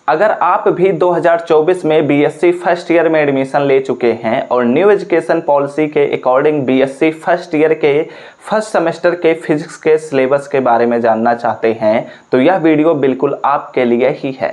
अगर आप भी 2024 में बीएससी फर्स्ट ईयर में एडमिशन ले चुके हैं और न्यू एजुकेशन पॉलिसी के अकॉर्डिंग बीएससी फर्स्ट ईयर के फर्स्ट सेमेस्टर के फिजिक्स के सिलेबस के बारे में जानना चाहते हैं तो यह वीडियो बिल्कुल आपके लिए ही है।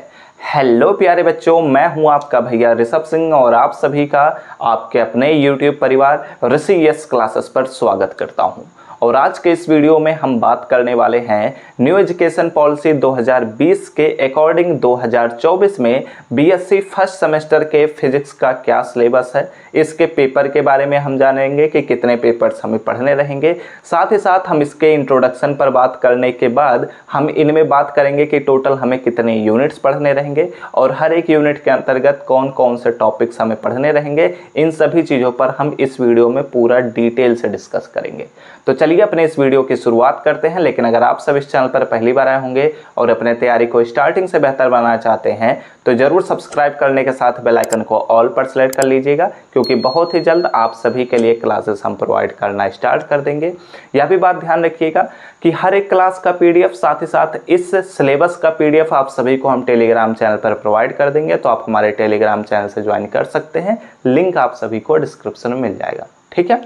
हेलो प्यारे बच्चों, मैं हूं आपका भैया ऋषभ सिंह और आप सभी का आपके अपने यूट्यूब परिवार ऋषि यस क्लासेस पर स्वागत करता हूं। और आज के इस वीडियो में हम बात करने वाले हैं न्यू एजुकेशन पॉलिसी 2020 के अकॉर्डिंग 2024 में बीएससी फर्स्ट सेमेस्टर के फिजिक्स का क्या सिलेबस है, इसके पेपर के बारे में हम जानेंगे कि कितने पेपर्स हमें पढ़ने रहेंगे। साथ ही साथ हम इसके इंट्रोडक्शन पर बात करने के बाद हम इनमें बात करेंगे कि टोटल हमें कितने यूनिट्स पढ़ने रहेंगे और हर एक यूनिट के अंतर्गत कौन कौन से टॉपिक्स हमें पढ़ने रहेंगे। इन सभी चीज़ों पर हम इस वीडियो में पूरा डिटेल से डिस्कस करेंगे। तो चलिए अपने इस वीडियो की शुरुआत करते हैं। लेकिन अगर आप सब इस चैनल पर पहली बार आए होंगे और अपने तैयारी को स्टार्टिंग से बेहतर बनाना चाहते हैं तो जरूर सब्सक्राइब करने के साथ बेल आइकन को ऑल पर सेलेक्ट कर लीजिएगा, क्योंकि बहुत ही जल्द आप सभी के लिए क्लासेस हम प्रोवाइड करना स्टार्ट कर देंगे। यह भी बात ध्यान रखिएगा कि हर एक क्लास का पीडीएफ, साथ ही साथ इस सिलेबस का पीडीएफ आप सभी को हम टेलीग्राम चैनल पर प्रोवाइड कर देंगे। तो आप हमारे टेलीग्राम चैनल से ज्वाइन कर सकते हैं, लिंक आप सभी को डिस्क्रिप्शन में मिल जाएगा। ठीक है,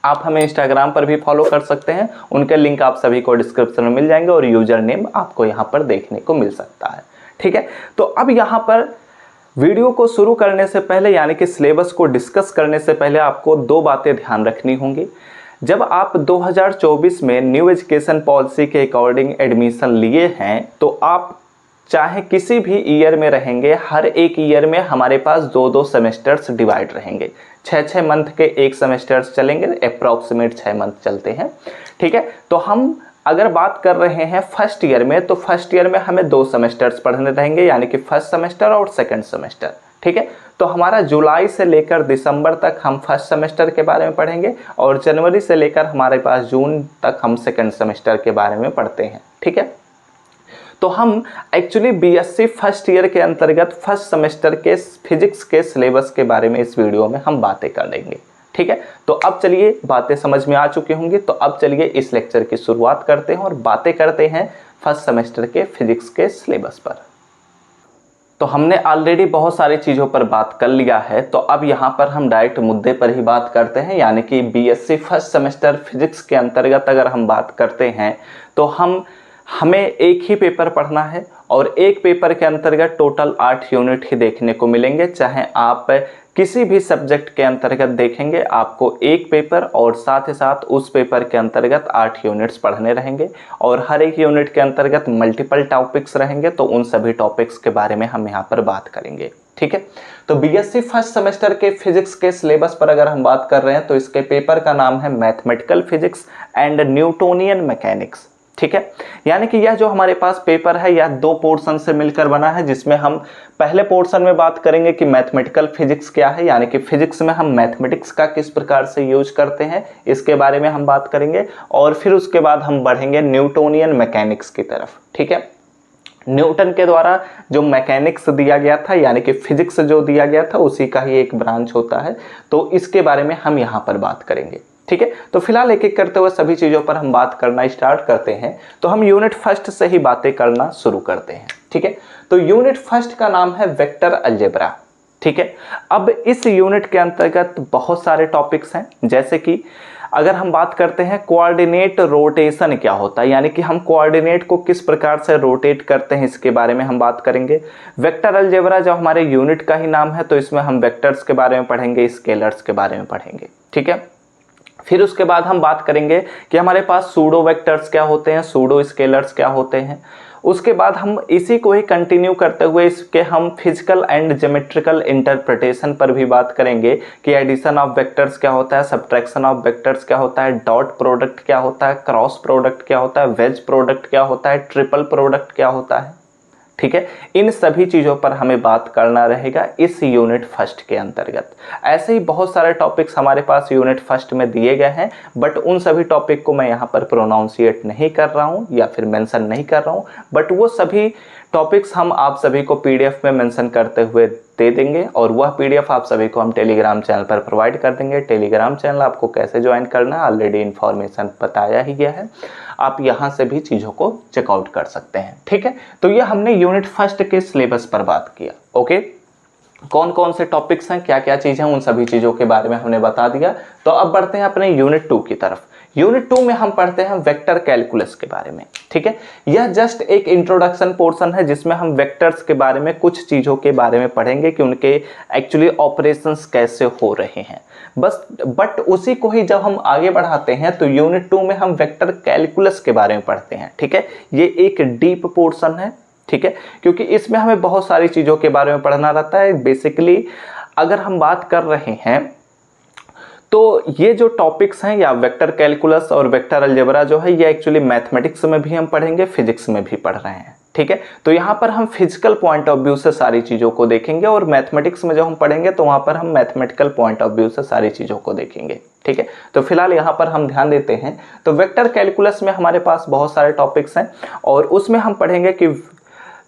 आप हमें इंस्टाग्राम पर भी फॉलो कर सकते हैं, उनके लिंक आप सभी को डिस्क्रिप्शन में मिल जाएंगे और यूजर नेम आपको यहाँ पर देखने को मिल सकता है। ठीक है, तो अब यहाँ पर वीडियो को शुरू करने से पहले यानी कि सिलेबस को डिस्कस करने से पहले आपको दो बातें ध्यान रखनी होंगी। जब आप 2024 में न्यू एजुकेशन पॉलिसी के अकॉर्डिंग एडमिशन लिए हैं तो आप चाहे किसी भी ईयर में रहेंगे, हर एक ईयर में हमारे पास दो सेमेस्टर्स डिवाइड रहेंगे। 6 मंथ के एक सेमेस्टर्स चलेंगे, अप्रॉक्सीमेट 6 मंथ चलते हैं। ठीक है, तो हम अगर बात कर रहे हैं फर्स्ट ईयर में तो फर्स्ट ईयर में हमें 2 सेमेस्टर्स पढ़ने रहेंगे, यानी कि फर्स्ट सेमेस्टर और सेकंड सेमेस्टर। ठीक है, तो हमारा जुलाई से लेकर दिसंबर तक हम फर्स्ट सेमेस्टर के बारे में पढ़ेंगे और जनवरी से लेकर हमारे पास जून तक हम सेकंड सेमेस्टर के बारे में पढ़ते हैं। ठीक है, तो हम एक्चुअली बीएससी फर्स्ट ईयर के अंतर्गत फर्स्ट सेमेस्टर के फिजिक्स के सिलेबस के बारे में इस वीडियो में हम बातें कर लेंगे। ठीक है, तो अब चलिए बातें समझ में आ चुकी होंगी, तो अब चलिए इस लेक्चर की शुरुआत करते हैं और बातें करते हैं फर्स्ट सेमेस्टर के फिजिक्स के सिलेबस पर। तो हमने ऑलरेडी बहुत सारी चीज़ों पर बात कर लिया है, तो अब यहाँ पर हम डायरेक्ट मुद्दे पर ही बात करते हैं। यानी कि बीएससी फर्स्ट सेमेस्टर फिजिक्स के अंतर्गत अगर हम बात करते हैं तो हमें एक ही पेपर पढ़ना है और एक पेपर के अंतर्गत टोटल 8 यूनिट ही देखने को मिलेंगे। चाहे आप किसी भी सब्जेक्ट के अंतर्गत देखेंगे, आपको एक पेपर और साथ ही साथ उस पेपर के अंतर्गत 8 यूनिट्स पढ़ने रहेंगे और हर एक यूनिट के अंतर्गत मल्टीपल टॉपिक्स रहेंगे। तो उन सभी टॉपिक्स के बारे में हम यहाँ पर बात करेंगे। ठीक है, तो बीएससी फर्स्ट सेमेस्टर के फिजिक्स के सिलेबस पर अगर हम बात कर रहे हैं तो इसके पेपर का नाम है mathematical physics and Newtonian mechanics. ठीक है, यानी कि यह जो हमारे पास पेपर है यह 2 पोर्शन से मिलकर बना है, जिसमें हम पहले पोर्शन में बात करेंगे कि मैथमेटिकल फिजिक्स क्या है, यानी कि फिजिक्स में हम मैथमेटिक्स का किस प्रकार से यूज करते हैं इसके बारे में हम बात करेंगे और फिर उसके बाद हम बढ़ेंगे न्यूटोनियन मैकेनिक्स की तरफ। ठीक है, न्यूटन के द्वारा जो मैकेनिक्स दिया गया था यानी कि फिजिक्स जो दिया गया था उसी का ही एक ब्रांच होता है, तो इसके बारे में हम यहाँ पर बात करेंगे। ठीक है, तो फिलहाल एक एक करते हुए सभी चीज़ों पर हम बात करना स्टार्ट करते हैं। तो हम यूनिट फर्स्ट से ही बातें करना शुरू करते हैं। ठीक है, तो यूनिट फर्स्ट का नाम है वेक्टर अलजेब्रा। ठीक है, अब इस यूनिट के अंतर्गत बहुत सारे टॉपिक्स हैं, जैसे कि अगर हम बात करते हैं कोऑर्डिनेट रोटेशन क्या होता है, यानी कि हम कोऑर्डिनेट को किस प्रकार से रोटेट करते हैं इसके बारे में हम बात करेंगे। वेक्टर अलजेब्रा जो हमारे यूनिट का ही नाम है तो इसमें हम वेक्टर्स के बारे में पढ़ेंगे, स्केलर्स के बारे में पढ़ेंगे। ठीक है, फिर उसके बाद हम बात करेंगे कि हमारे पास सूडो वेक्टर्स क्या होते हैं, सूडो स्केलर्स क्या होते हैं। उसके बाद हम इसी को ही कंटिन्यू करते हुए इसके हम फिजिकल एंड ज्योमेट्रिकल इंटरप्रिटेशन पर भी बात करेंगे कि एडिशन ऑफ वेक्टर्स क्या होता है, सब्ट्रैक्शन ऑफ वेक्टर्स क्या होता है, डॉट प्रोडक्ट क्या होता है, क्रॉस प्रोडक्ट क्या होता है, वेज प्रोडक्ट क्या होता है, ट्रिपल प्रोडक्ट क्या होता है। ठीक है, इन सभी चीज़ों पर हमें बात करना रहेगा इस यूनिट फर्स्ट के अंतर्गत। ऐसे ही बहुत सारे टॉपिक्स हमारे पास यूनिट फर्स्ट में दिए गए हैं, बट उन सभी टॉपिक को मैं यहाँ पर प्रोनाउंसिएट नहीं कर रहा हूँ या फिर मेंशन नहीं कर रहा हूँ, बट वो सभी टॉपिक्स हम आप सभी को पीडीएफ में मेंशन करते हुए दे देंगे और वह पीडीएफ आप सभी को हम टेलीग्राम चैनल पर प्रोवाइड कर देंगे। टेलीग्राम चैनल आपको कैसे ज्वाइन करना है ऑलरेडी इन्फॉर्मेशन बताया ही गया है, आप यहाँ से भी चीज़ों को चेकआउट कर सकते हैं। ठीक है, तो ये हमने यूनिट फर्स्ट के सिलेबस पर बात किया। ओके, कौन कौन से टॉपिक्स हैं, क्या क्या चीज़ें हैं, उन सभी चीज़ों के बारे में हमने बता दिया। तो अब बढ़ते हैं अपने यूनिट 2 की तरफ। यूनिट 2 में हम पढ़ते हैं वेक्टर कैलकुलस के बारे में। ठीक है, यह जस्ट एक इंट्रोडक्शन पोर्शन है जिसमें हम वेक्टर्स के बारे में कुछ चीज़ों के बारे में पढ़ेंगे कि उनके एक्चुअली ऑपरेशंस कैसे हो रहे हैं बस। बट उसी को ही जब हम आगे बढ़ाते हैं तो यूनिट 2 में हम वेक्टर कैलकुलस के बारे में पढ़ते हैं। ठीक है, ये एक डीप पोर्शन है। ठीक है, क्योंकि इसमें हमें बहुत सारी चीज़ों के बारे में पढ़ना रहता है। बेसिकली अगर हम बात कर रहे हैं तो ये जो टॉपिक्स हैं या वेक्टर कैलकुलस और वेक्टर अलजेब्रा जो है ये एक्चुअली मैथमेटिक्स में भी हम पढ़ेंगे, फिजिक्स में भी पढ़ रहे हैं। ठीक है, तो यहाँ पर हम फिजिकल पॉइंट ऑफ व्यू से सारी चीज़ों को देखेंगे और मैथमेटिक्स में जब हम पढ़ेंगे तो वहाँ पर हम मैथमेटिकल पॉइंट ऑफ व्यू से सारी चीज़ों को देखेंगे। ठीक है, तो फिलहाल यहाँ पर हम ध्यान देते हैं। तो वेक्टर कैलकुलस में हमारे पास बहुत सारे टॉपिक्स हैं और उसमें हम पढ़ेंगे कि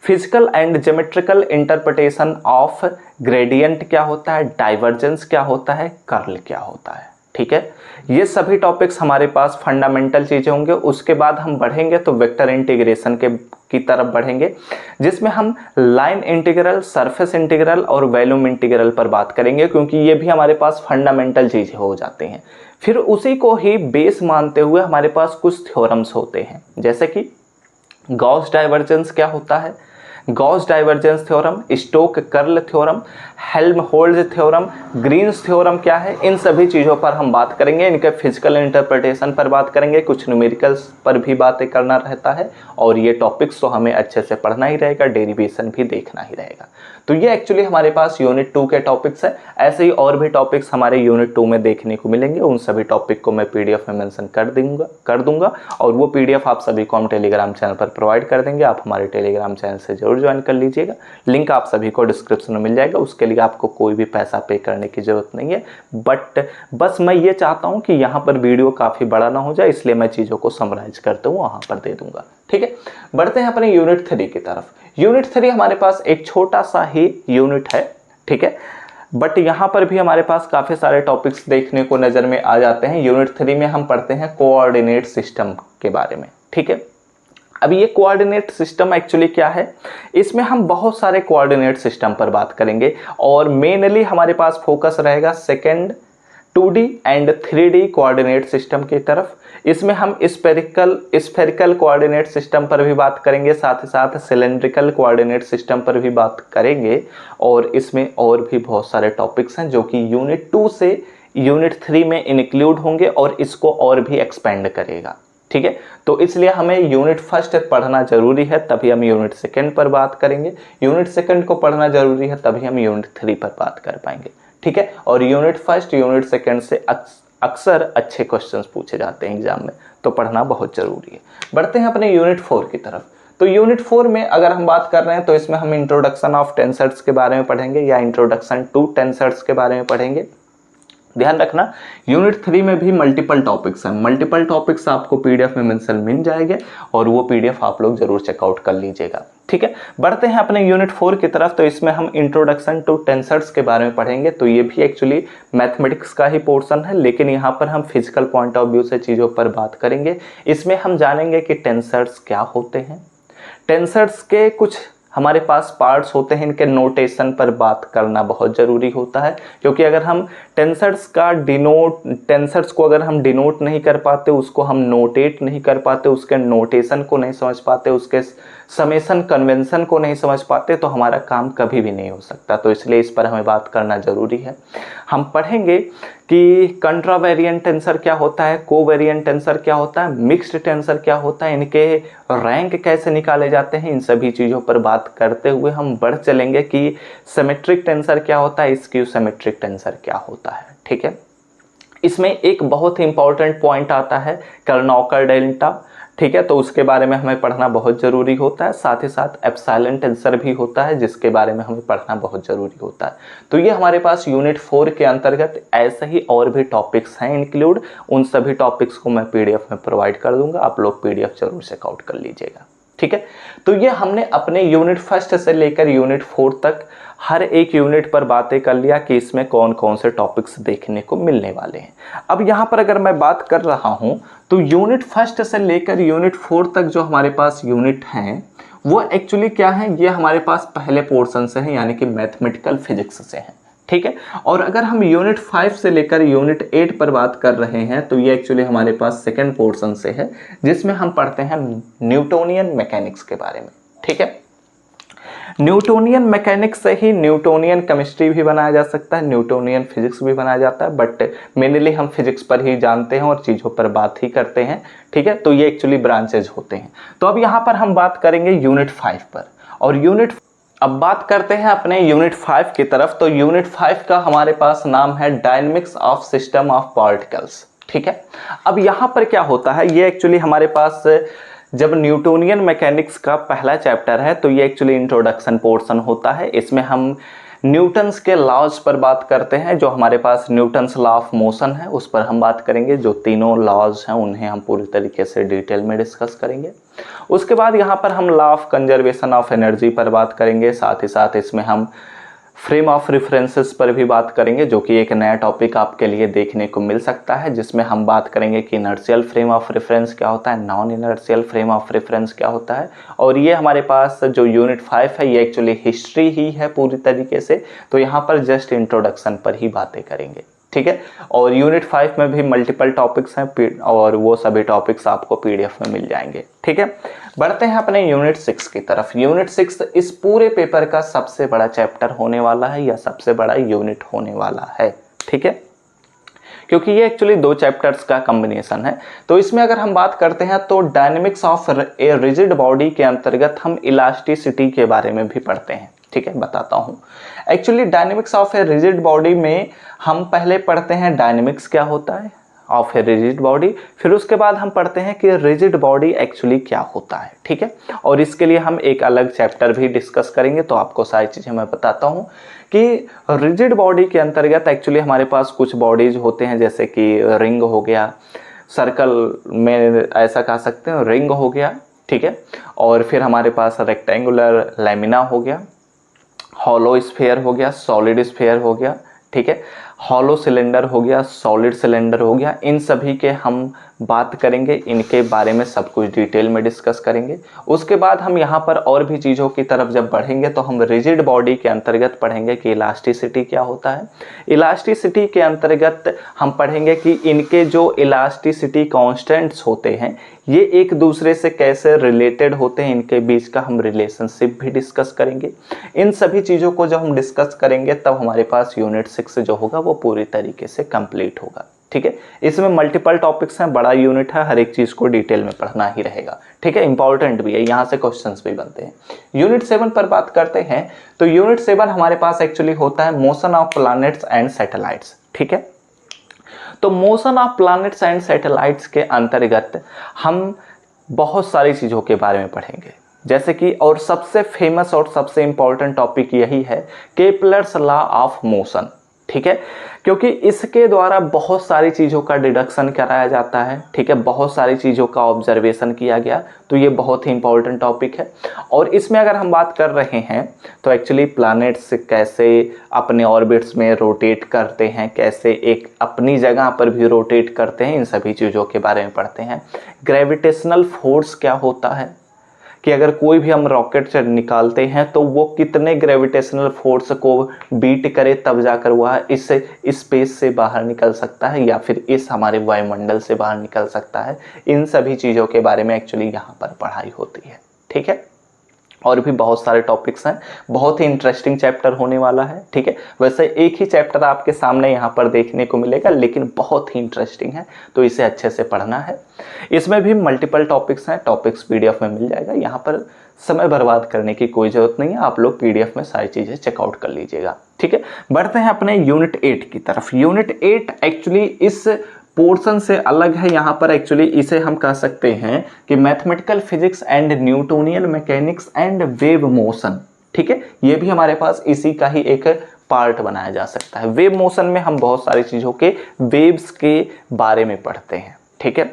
physical and geometrical interpretation of gradient क्या होता है, डाइवर्जेंस क्या होता है, कर्ल क्या होता है। ठीक है, ये सभी टॉपिक्स हमारे पास फंडामेंटल चीज़ें होंगे। उसके बाद हम बढ़ेंगे तो वेक्टर इंटीग्रेशन की तरफ बढ़ेंगे जिसमें हम लाइन इंटीग्रल, सरफेस इंटीग्रल और वॉल्यूम इंटीग्रल पर बात करेंगे क्योंकि ये भी हमारे पास फंडामेंटल चीज़ें हो जाते हैं। फिर उसी को ही बेस मानते हुए हमारे पास कुछ थ्योरम्स होते हैं जैसे कि गॉस डाइवर्जेंस क्या होता है, Gauss divergence theorem, Stoke curl theorem, Helmholtz theorem, Green's theorem क्या है, इन सभी चीज़ों पर हम बात करेंगे। इनके फिजिकल इंटरप्रिटेशन पर बात करेंगे, कुछ न्यूमेरिकल्स पर भी बातें करना रहता है और ये टॉपिक्स तो हमें अच्छे से पढ़ना ही रहेगा, डेरिवेशन भी देखना ही रहेगा। तो ये एक्चुअली हमारे पास यूनिट 2 के टॉपिक्स हैं। ऐसे ही और भी टॉपिक्स हमारे यूनिट 2 में देखने को मिलेंगे। उन सभी टॉपिक को मैं पीडीएफ में मेंशन कर दूंगा और वो पीडीएफ आप सभी को हम टेलीग्राम चैनल पर प्रोवाइड कर देंगे। आप हमारे टेलीग्राम चैनल से जरूर ज्वाइन कर लीजिएगा, लिंक आप सभी को डिस्क्रिप्शन में मिल जाएगा। उसके लिए आपको कोई भी पैसा पे करने की जरूरत नहीं है। बट बस मैं ये चाहता हूँ कि यहाँ पर वीडियो काफ़ी बड़ा ना हो जाए, इसलिए मैं चीज़ों को समराइज करते हुए वहाँ पर दे दूंगा। ठीक है, बढ़ते हैं अपने यूनिट 3 की तरफ। यूनिट 3 हमारे पास एक छोटा सा ही यूनिट है। ठीक है, बट यहाँ पर भी हमारे पास काफ़ी सारे टॉपिक्स देखने को नज़र में आ जाते हैं। यूनिट 3 में हम पढ़ते हैं कोऑर्डिनेट सिस्टम के बारे में। ठीक है, अब ये कोऑर्डिनेट सिस्टम एक्चुअली क्या है, इसमें हम बहुत सारे कोऑर्डिनेट सिस्टम पर बात करेंगे और मेनली हमारे पास फोकस रहेगा second 2D and 3D coordinate system की तरफ। इसमें हम स्फेरिकल कोऑर्डिनेट सिस्टम पर भी बात करेंगे, साथ ही साथ सिलेंड्रिकल कोऑर्डिनेट सिस्टम पर भी बात करेंगे और इसमें और भी बहुत सारे टॉपिक्स हैं जो कि यूनिट 2 से यूनिट 3 में इंक्लूड होंगे और इसको और भी एक्सपेंड करेगा। ठीक है, तो इसलिए हमें यूनिट फर्स्ट पढ़ना जरूरी है, तभी हम यूनिट सेकंड पर बात करेंगे। यूनिट सेकंड को पढ़ना जरूरी है, तभी हम यूनिट 3 पर बात कर पाएंगे। ठीक है, और यूनिट फर्स्ट यूनिट सेकंड से अक्सर अच्छे क्वेश्चंस पूछे जाते हैं एग्जाम में, तो पढ़ना बहुत जरूरी है। बढ़ते हैं अपने यूनिट 4 की तरफ। तो यूनिट 4 में अगर हम बात कर रहे हैं तो इसमें हम इंट्रोडक्शन ऑफ टेंसर्स के बारे में पढ़ेंगे या इंट्रोडक्शन टू टेंसर्स के बारे में पढ़ेंगे। ध्यान रखना, यूनिट 3 में भी मल्टीपल टॉपिक्स हैं। मल्टीपल टॉपिक्स आपको पीडीएफ में मेंशन मिल जाएंगे और वो पीडीएफ आप लोग जरूर चेकआउट कर लीजिएगा। ठीक है, बढ़ते हैं अपने यूनिट 4 की तरफ। तो इसमें हम इंट्रोडक्शन टू टेंसर्स के बारे में पढ़ेंगे। तो ये भी एक्चुअली मैथमेटिक्स का ही पोर्शन है, लेकिन यहाँ पर हम फिजिकल पॉइंट ऑफ व्यू से चीज़ों पर बात करेंगे। इसमें हम जानेंगे कि टेंसर्स क्या होते हैं, टेंसर्स के कुछ हमारे पास पार्ट्स होते हैं, इनके नोटेशन पर बात करना बहुत ज़रूरी होता है क्योंकि अगर हम टेंसर्स को अगर हम डिनोट नहीं कर पाते, उसको हम नोटेट नहीं कर पाते, उसके नोटेशन को नहीं समझ पाते, उसके समेशन कन्वेंशन को नहीं समझ पाते, तो हमारा काम कभी भी नहीं हो सकता। तो इसलिए इस पर हमें बात करना ज़रूरी है। हम पढ़ेंगे कि कंट्रावेरिएंट टेंसर क्या होता है, कोवेरिएंट टेंसर क्या होता है, मिक्स्ड टेंसर क्या होता है, इनके रैंक कैसे निकाले जाते हैं। इन सभी चीज़ों पर बात करते हुए हम बढ़ चलेंगे कि सिमेट्रिक टेंसर क्या होता है, स्क्यू सिमेट्रिक टेंसर क्या होता है। ठीक है, इसमें एक बहुत ही इंपॉर्टेंट पॉइंट आता है कर्नौकर डेल्टा। ठीक है, तो उसके बारे में हमें पढ़ना बहुत ज़रूरी होता है। साथ ही साथ एप्सिलॉन टेंसर भी होता है जिसके बारे में हमें पढ़ना बहुत ज़रूरी होता है। तो ये हमारे पास यूनिट 4 के अंतर्गत ऐसे ही और भी टॉपिक्स हैं इंक्लूड। उन सभी टॉपिक्स को मैं पीडीएफ में प्रोवाइड कर दूंगा, आप लोग पीडीएफ जरूर चेकआउट कर लीजिएगा। ठीक है। तो ये हमने अपने यूनिट फर्स्ट से लेकर यूनिट 4 तक हर एक यूनिट पर बातें कर लिया कि इसमें कौन कौन से टॉपिक्स देखने को मिलने वाले हैं। अब यहाँ पर अगर मैं बात कर रहा हूँ तो यूनिट फर्स्ट से लेकर यूनिट 4 तक जो हमारे पास यूनिट हैं वो एक्चुअली क्या है, ये हमारे पास पहले पोर्शन से हैं, यानी कि मैथमेटिकल फिजिक्स से हैं, ठीक है। और अगर हम यूनिट 5 से लेकर यूनिट 8 पर बात कर रहे हैं तो ये एक्चुअली हमारे पास सेकंड पोर्शन से है, जिसमें हम पढ़ते हैं न्यूटोनियन मैकेनिक्स के बारे में, ठीक है। न्यूटोनियन मैकेनिक्स से ही न्यूटोनियन केमिस्ट्री भी बनाया जा सकता है, न्यूटोनियन फिजिक्स भी बनाया जाता है, बट मेनली हम फिजिक्स पर ही जानते हैं और चीज़ों पर बात ही करते हैं, ठीक है। तो ये एक्चुअली ब्रांचेज होते हैं। तो अब यहाँ पर हम बात करेंगे यूनिट 5 पर, और अब बात करते हैं अपने यूनिट 5 की तरफ। तो यूनिट 5 का हमारे पास नाम है dynamics of system of particles, ठीक है। अब यहाँ पर क्या होता है, ये एक्चुअली हमारे पास जब न्यूटोनियन मैकेनिक्स का पहला चैप्टर है तो ये एक्चुअली इंट्रोडक्शन पोर्शन होता है। इसमें हम न्यूटन्स के लॉज पर बात करते हैं, जो हमारे पास न्यूटन्स लॉ ऑफ मोशन है उस पर हम बात करेंगे। जो तीनों लॉज हैं उन्हें हम पूरी तरीके से डिटेल में डिस्कस करेंगे। उसके बाद यहाँ पर हम law of conservation of energy पर बात करेंगे, साथ ही साथ इसमें हम फ्रेम ऑफ रेफरेंसेस पर भी बात करेंगे, जो कि एक नया टॉपिक आपके लिए देखने को मिल सकता है, जिसमें हम बात करेंगे कि इनर्शियल फ्रेम ऑफ रेफरेंस क्या होता है, non inertial frame of reference क्या होता है। और ये हमारे पास जो यूनिट 5 है ये एक्चुअली हिस्ट्री ही है पूरी तरीके से, तो यहाँ पर जस्ट इंट्रोडक्शन पर ही बातें करेंगे, ठीक है। और यूनिट 5 में भी मल्टीपल टॉपिक्स हैं और वो सभी टॉपिक्स आपको पीडीएफ में मिल जाएंगे, ठीक है। बढ़ते हैं अपने यूनिट 6 की तरफ। यूनिट 6 इस पूरे पेपर का सबसे बड़ा चैप्टर होने वाला है या सबसे बड़ा यूनिट होने वाला है, ठीक है, क्योंकि ये एक्चुअली 2 चैप्टर्स का कॉम्बिनेशन है। तो इसमें अगर हम बात करते हैं तो dynamics of a rigid body के अंतर्गत हम इलास्टिसिटी के बारे में भी पढ़ते हैं, ठीक है, बताता हूँ। Actually dynamics of a rigid body में हम पहले पढ़ते हैं डायनेमिक्स क्या होता है ऑफ ए रिजिड बॉडी, फिर उसके बाद हम पढ़ते हैं कि रिजिड बॉडी एक्चुअली क्या होता है, ठीक है। और इसके लिए हम एक अलग चैप्टर भी डिस्कस करेंगे, तो आपको सारी चीज़ें मैं बताता हूँ कि रिजिड बॉडी के अंतर्गत एक्चुअली हमारे पास कुछ बॉडीज होते हैं, जैसे कि रिंग हो गया, सर्कल में ऐसा कह सकते हैं रिंग हो गया, ठीक है। और फिर हमारे पास रेक्टेंगुलर लैमिना हो गया, हॉलो स्फीयर हो गया, सॉलिड स्फीयर हो गया, ठीक है, हॉलो सिलेंडर हो गया, सॉलिड सिलेंडर हो गया। इन सभी के हम बात करेंगे, इनके बारे में सब कुछ डिटेल में डिस्कस करेंगे। उसके बाद हम यहाँ पर और भी चीज़ों की तरफ जब बढ़ेंगे तो हम रिजिड बॉडी के अंतर्गत पढ़ेंगे कि इलास्टिसिटी क्या होता है। इलास्टिसिटी के अंतर्गत हम पढ़ेंगे कि इनके जो इलास्टिसिटी कांस्टेंट्स होते हैं ये एक दूसरे से कैसे रिलेटेड होते हैं, इनके बीच का हम रिलेशनशिप भी डिस्कस करेंगे। इन सभी चीज़ों को जब हम डिस्कस करेंगे तब हमारे पास यूनिट 6 जो होगा वो पूरी तरीके से कंप्लीट होगा, ठीक है। इसमें मल्टीपल टॉपिक्स हैं, बड़ा यूनिट है, हर एक चीज़ को डिटेल में पढ़ना ही रहेगा, ठीक है। इंपॉर्टेंट भी है, यहाँ से क्वेश्चंस भी बनते हैं। यूनिट 7 पर बात करते हैं तो यूनिट 7 हमारे पास एक्चुअली होता है motion of planets and satellites, ठीक है। तो motion of planets and satellites के अंतर्गत हम बहुत सारी चीज़ों के बारे में पढ़ेंगे, जैसे कि और सबसे फेमस और सबसे इंपॉर्टेंट टॉपिक यही है केपलर्स लॉ ऑफ मोशन, ठीक है, क्योंकि इसके द्वारा बहुत सारी चीज़ों का डिडक्शन कराया जाता है, ठीक है, बहुत सारी चीज़ों का ऑब्जर्वेशन किया गया। तो ये बहुत ही इंपॉर्टेंट टॉपिक है। और इसमें अगर हम बात कर रहे हैं तो एक्चुअली प्लैनेट्स कैसे अपने ऑर्बिट्स में रोटेट करते हैं, कैसे एक अपनी जगह पर भी रोटेट करते हैं, इन सभी चीज़ों के बारे में पढ़ते हैं। ग्रेविटेशनल फोर्स क्या होता है, कि अगर कोई भी हम रॉकेट से निकालते हैं तो वो कितने ग्रेविटेशनल फोर्स को बीट करे तब जाकर वह इस स्पेस से बाहर निकल सकता है या फिर इस हमारे वायुमंडल से बाहर निकल सकता है। इन सभी चीज़ों के बारे में एक्चुअली यहाँ पर पढ़ाई होती है, ठीक है। और भी बहुत सारे टॉपिक्स हैं, बहुत ही इंटरेस्टिंग चैप्टर होने वाला है, ठीक है। वैसे एक ही चैप्टर आपके सामने यहाँ पर देखने को मिलेगा, लेकिन बहुत ही इंटरेस्टिंग है, तो इसे अच्छे से पढ़ना है। इसमें भी मल्टीपल टॉपिक्स हैं, टॉपिक्स पीडीएफ में मिल जाएगा, यहाँ पर समय बर्बाद करने की कोई ज़रूरत नहीं है, आप लोग पीडीएफ में सारी चीज़ें चेकआउट कर लीजिएगा, ठीक है। बढ़ते हैं अपने यूनिट 8 की तरफ। यूनिट 8 एक्चुअली इस पोर्शन से अलग है। यहाँ पर एक्चुअली इसे हम कह सकते हैं कि mathematical physics and Newtonian mechanics and wave motion, ठीक है, ये भी हमारे पास इसी का ही एक पार्ट बनाया जा सकता है। वेव मोशन में हम बहुत सारी चीज़ों के वेव्स के बारे में पढ़ते हैं, ठीक है,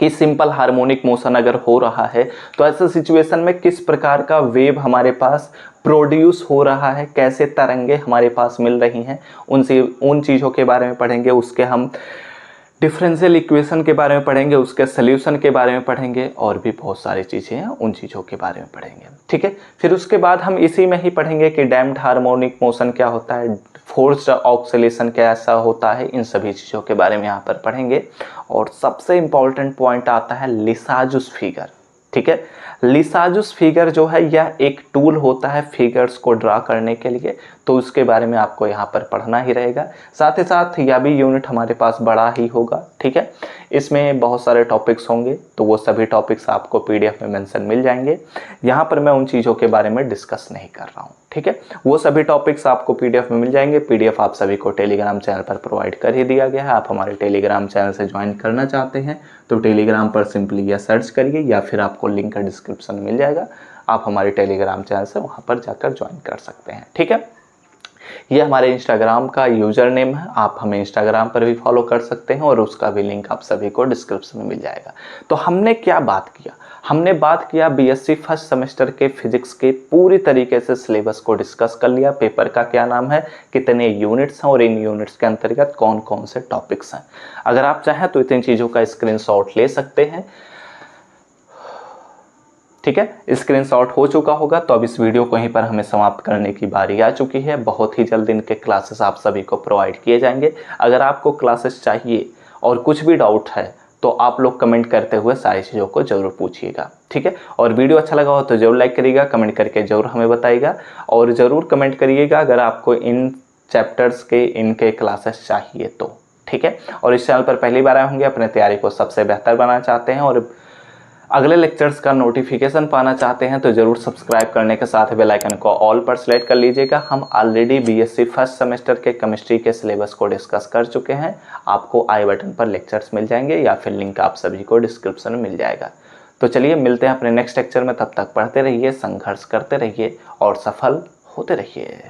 कि सिंपल हार्मोनिक मोशन अगर हो रहा है तो ऐसे सिचुएशन में किस प्रकार का वेव हमारे पास प्रोड्यूस हो रहा है, कैसे तरंगे हमारे पास मिल रही हैं, उन चीज़ों के बारे में पढ़ेंगे। उसके हम डिफरेंशियल इक्वेशन के बारे में पढ़ेंगे, उसके सोल्यूशन के बारे में पढ़ेंगे और भी बहुत सारी चीज़ें हैं, उन चीज़ों के बारे में पढ़ेंगे। ठीक है, फिर उसके बाद हम इसी में ही पढ़ेंगे कि डैम्प्ड हार्मोनिक मोशन क्या होता है, फोर्स्ड ऑक्सीलेशन कैसा होता है, इन सभी चीज़ों के बारे में यहाँ पर पढ़ेंगे। और सबसे इम्पॉर्टेंट पॉइंट आता है लिसाजुस फिगर। ठीक है, लिसाजुस फिगर जो है यह एक टूल होता है फिगर्स को ड्रा करने के लिए, तो उसके बारे में आपको यहाँ पर पढ़ना ही रहेगा। साथ ही साथ यह भी यूनिट हमारे पास बड़ा ही होगा। ठीक है, इसमें बहुत सारे टॉपिक्स होंगे, तो वो सभी टॉपिक्स आपको पीडीएफ में मेंशन मिल जाएंगे। यहाँ पर मैं उन चीज़ों के बारे में डिस्कस नहीं कर रहा हूँ। ठीक है, वो सभी टॉपिक्स आपको पीडीएफ में मिल जाएंगे। पीडीएफ आप सभी को टेलीग्राम चैनल पर प्रोवाइड कर ही दिया गया है। आप हमारे टेलीग्राम चैनल से ज्वाइन करना चाहते हैं तो टेलीग्राम पर सिंपली यह सर्च करिए या फिर आपको लिंक का डिस्क्रिप्शन मिल जाएगा। आप हमारे टेलीग्राम चैनल से वहाँ पर जाकर ज्वाइन कर सकते हैं। ठीक है, ये हमारे इंस्टाग्राम का यूज़र नेम है, आप हमें इंस्टाग्राम पर भी फॉलो कर सकते हैं और उसका भी लिंक आप सभी को डिस्क्रिप्शन में मिल जाएगा। तो हमने क्या बात किया, हमने बात किया बीएससी फर्स्ट सेमेस्टर के फिजिक्स के पूरी तरीके से सिलेबस को डिस्कस कर लिया। पेपर का क्या नाम है, कितने यूनिट्स हैं और इन यूनिट्स के अंतर्गत कौन कौन से टॉपिक्स हैं। अगर आप चाहें तो इतनी चीज़ों का स्क्रीनशॉट ले सकते हैं। ठीक है, स्क्रीनशॉट हो चुका होगा तो अब इस वीडियो को यहीं पर हमें समाप्त करने की बारी आ चुकी है। बहुत ही जल्द इनके क्लासेस आप सभी को प्रोवाइड किए जाएंगे। अगर आपको क्लासेस चाहिए और कुछ भी डाउट है तो आप लोग कमेंट करते हुए सारी चीज़ों को ज़रूर पूछिएगा। ठीक है, और वीडियो अच्छा लगा हो तो ज़रूर लाइक करिएगा, कमेंट करके ज़रूर हमें बताइएगा और ज़रूर कमेंट करिएगा अगर आपको इन चैप्टर्स के इनके क्लासेस चाहिए तो। ठीक है, और इस चैनल पर पहली बार आए होंगे, अपने तैयारी को सबसे बेहतर बनाना चाहते हैं और अगले लेक्चर्स का नोटिफिकेशन पाना चाहते हैं तो ज़रूर सब्सक्राइब करने के साथ बेल आइकन को ऑल पर सेलेक्ट कर लीजिएगा। हम ऑलरेडी बीएससी फर्स्ट सेमेस्टर के केमिस्ट्री के सिलेबस को डिस्कस कर चुके हैं। आपको आई बटन पर लेक्चर्स मिल जाएंगे या फिर लिंक आप सभी को डिस्क्रिप्शन में मिल जाएगा। तो चलिए मिलते हैं अपने नेक्स्ट लेक्चर में, तब तक पढ़ते रहिए, संघर्ष करते रहिए और सफल होते रहिए।